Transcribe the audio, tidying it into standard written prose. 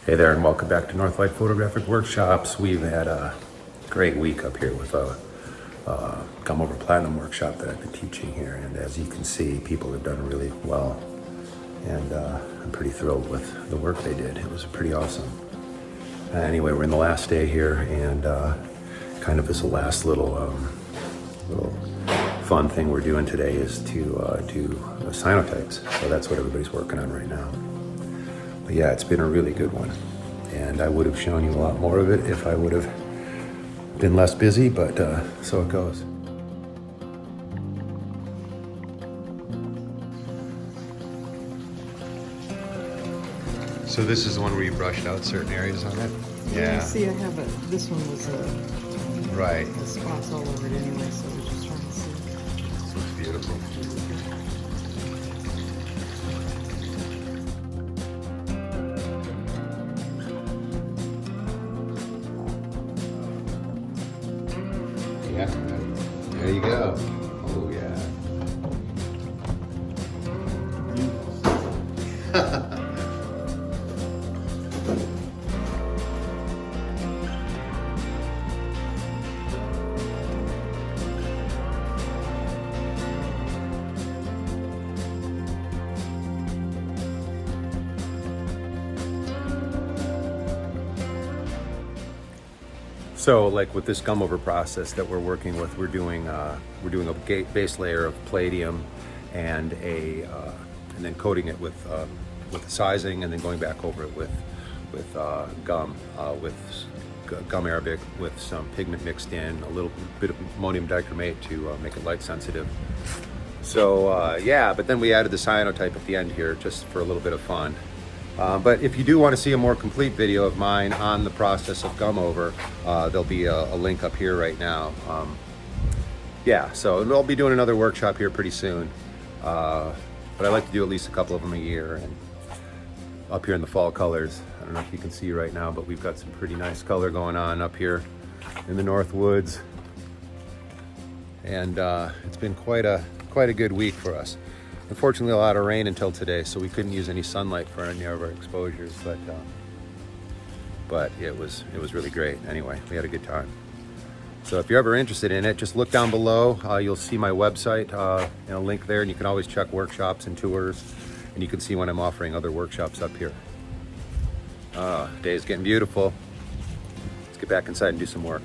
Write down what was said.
Hey there, and welcome back to Northlight Photographic Workshops. We've had a great week up here with a Come Over Platinum workshop that I've been teaching here, and as you can see, people have done really well, and I'm pretty thrilled with the work they did. It was pretty awesome. Anyway, we're in the last day here, and kind of as a last little fun thing we're doing today is to do cyanotypes. So that's what everybody's working on right now. But yeah, it's been a really good one, and I would have shown you a lot more of it if I would have been less busy, but so it goes. So this is the one where you brushed out certain areas on it? Yeah. See, I have it. This one was right. The spots all over it anyway, so I was just trying to see. So it's beautiful. Yeah, there you go. Oh yeah. So, like with this gum over process that we're working with, we're doing a base layer of palladium and and then coating it with the sizing, and then going back over it with gum arabic with some pigment mixed in, a little bit of ammonium dichromate to make it light sensitive. So yeah, but then we added the cyanotype at the end here just for a little bit of fun. But if you do want to see a more complete video of mine on the process of gum over, there'll be a link up here right now. Yeah, so I'll be doing another workshop here pretty soon. But I like to do at least a couple of them a year. And up here in the fall colors, I don't know if you can see right now, but we've got some pretty nice color going on up here in the North Woods. And it's been quite a good week for us. Unfortunately, a lot of rain until today, so we couldn't use any sunlight for any of our exposures, but it was really great. Anyway, we had a good time. So if you're ever interested in it, just look down below. You'll see my website and a link there, and you can always check workshops and tours, and you can see when I'm offering other workshops up here. Day's getting beautiful. Let's get back inside and do some work.